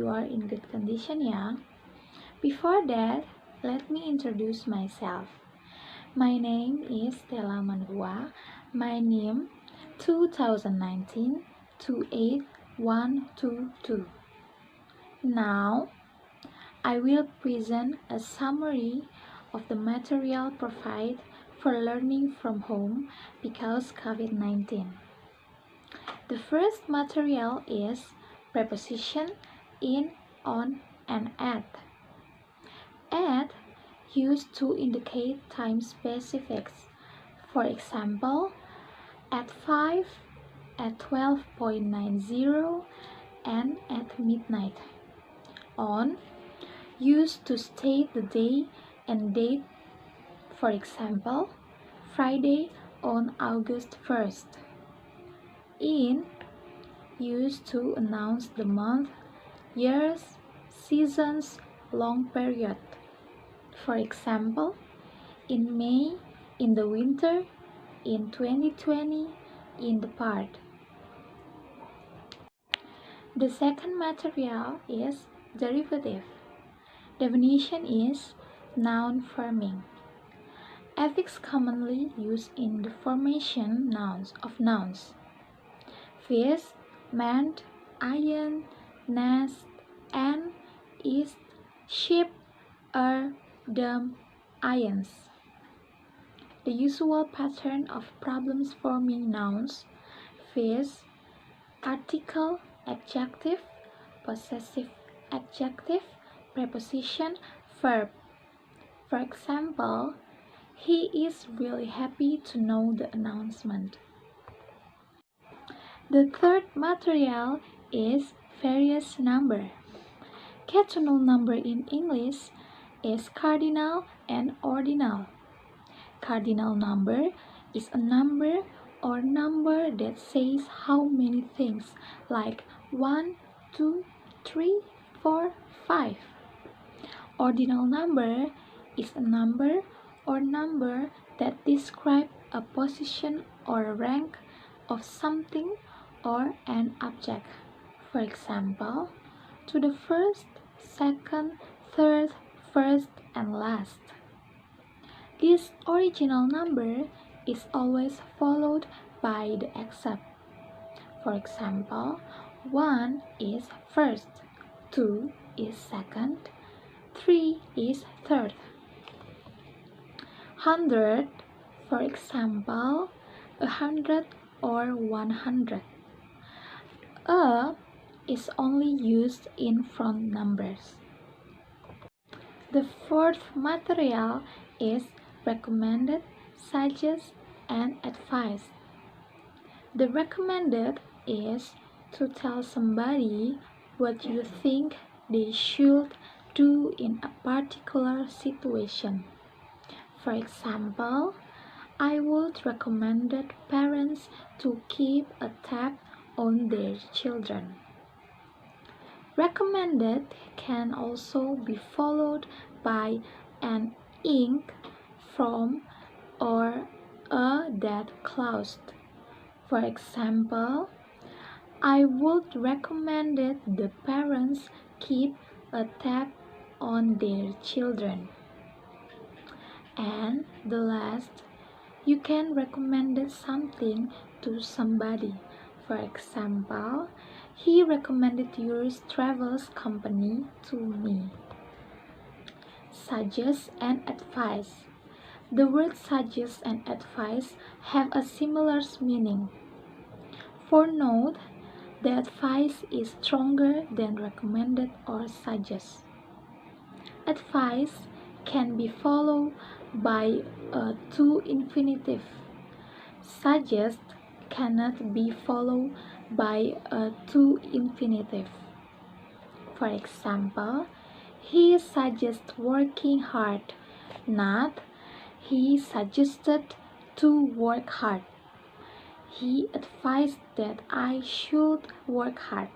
you are in good condition, yeah? Before that, let me introduce myself. My name is Stella Manuhuwa. My name 2019 28122. Now, I will present a summary of the material provided for learning from home because COVID-19. The first material is preposition in, on, and at. At used to indicate time specifics. For example, at 5, at 12.90, and at midnight. On used to state the day and date. For example, Friday on August 1st. In used to announce the month, years, seasons, long period. For example, in May, in the winter, in 2020, in the part. The second material is derivative. Definition is noun forming. Affix commonly used in the formation of nouns. Fish, mend, iron, nest, and east, ship, dam, irons. The usual pattern of problems forming nouns: fish, article, adjective, possessive adjective, preposition, verb. For example, he is really happy to know the announcement. The third material is various number. Catonal number in English is cardinal and ordinal. Cardinal number is a number or number that says how many things, like 1, 2, 3, 4, 5. Ordinal number is a number or number that describes a position or rank of something or an object. For example, to the first, second, third, first, and last. This original number is always followed by the except. For example, 1 is first, 2 is second, 3 is third. 100, for example, 100 or 100. A is only used in front numbers. The fourth material is recommended, suggest, and advice. The recommended is to tell somebody what you think they should do in a particular situation. For example, I would recommend parents to keep a tab on their children. Recommended can also be followed by an ink from or a that clause. For example, I would recommend the parents keep a tab on their children. And the last, you can recommend something to somebody. For example, he recommended your travels company to me. Suggest and advise. The words suggest and advise have a similar meaning. For note, the advice is stronger than recommended or suggest. Advice can be followed by a to infinitive. Suggest cannot be followed by a to infinitive. For example, he suggests working hard, not he suggested to work hard. He advised that I should work hard.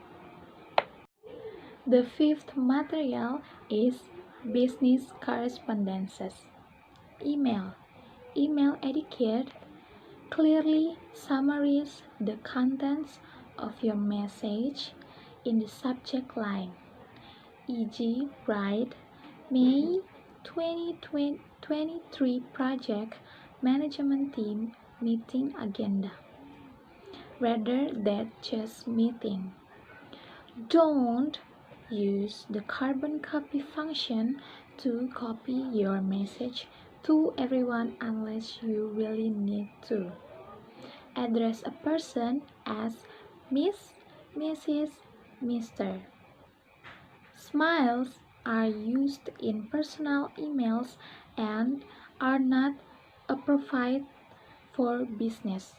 The fifth material is business correspondences. Email. Email etiquette clearly summarizes the contents of your message in the subject line. e.g. write May 2023 project management team meeting agenda rather than just meeting. Don't use the carbon copy function to copy your message to everyone unless you really need to. Address a person as Miss, Mrs., Mr. Smiles are used in personal emails and are not appropriate for business.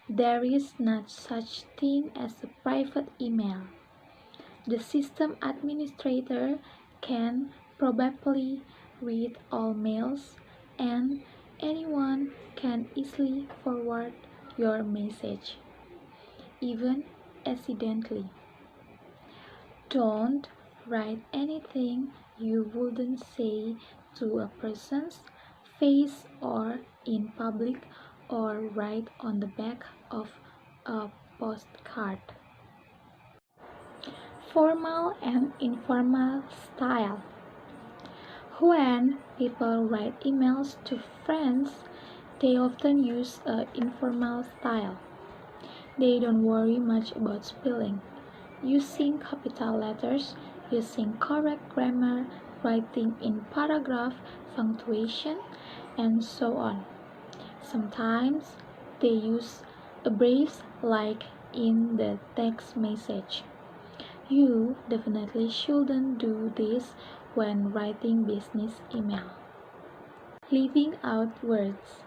There is not such thing as a private email. The system administrator can probably read all mails, and anyone can easily forward your message, even accidentally. Don't write anything you wouldn't say to a person's face or in public, or write on the back of a postcard. Formal and informal style. When people write emails to friends, they often use an informal style. They don't worry much about spelling, using capital letters, using correct grammar, writing in paragraph punctuation, and so on. Sometimes they use a brief like in the text message. You definitely shouldn't do this when writing business email. Leaving out words.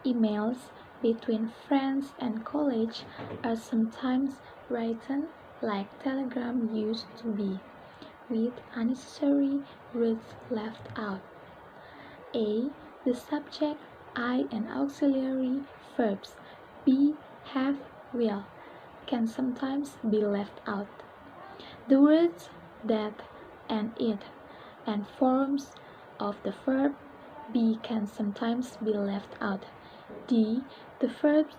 Emails between friends and colleagues are sometimes written like telegram used to be, with unnecessary words left out. A. The subject, I, and auxiliary verbs be, have, will can sometimes be left out. The words that and it and forms of the verb be can sometimes be left out. D. The verbs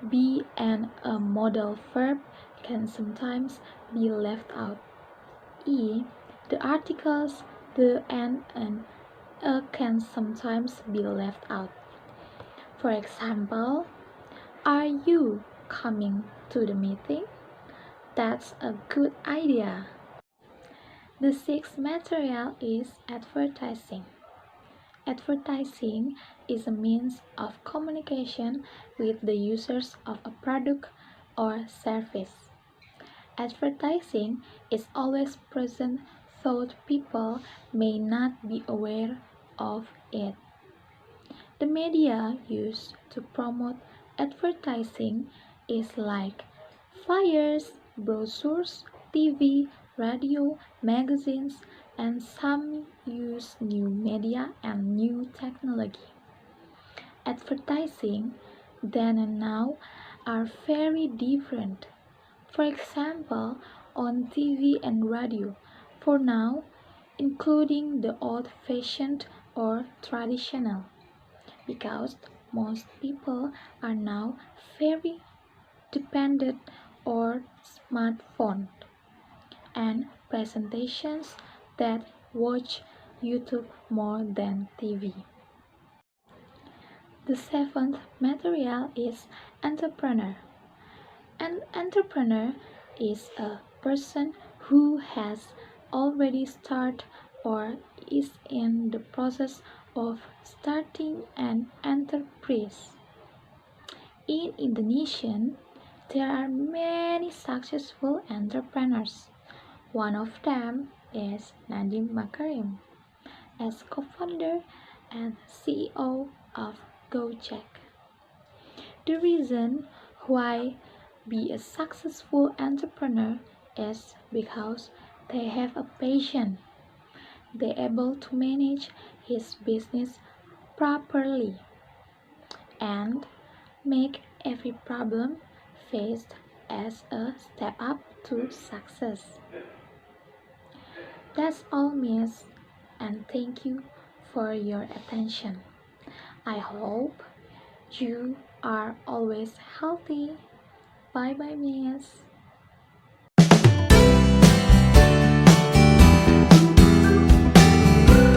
be and a modal verb can sometimes be left out. E. The articles the and a can sometimes be left out. For example, are you coming to the meeting? That's a good idea. The sixth material is advertising. Advertising is a means of communication with the users of a product or service. Advertising is always present, though people may not be aware of it. The media used to promote advertising is like flyers, brochures, TV, radio, magazines, and some use new media and new technology. Advertising then and now are very different. For example, on TV and radio, for now, including the old-fashioned or traditional, because most people are now very dependent on smartphone and presentations that watch YouTube more than TV. The seventh material is entrepreneur. An entrepreneur is a person who has already started or is in the process of starting an enterprise. In Indonesian, there are many successful entrepreneurs. One of them is Nadiem Makarim, as co-founder and CEO of Gojek. The reason why be a successful entrepreneur is because they have a passion. They're able to manage his business properly and make every problem faced as a step up to success. That's all, miss, and thank you for your attention. I hope you are always healthy. Bye bye, miss.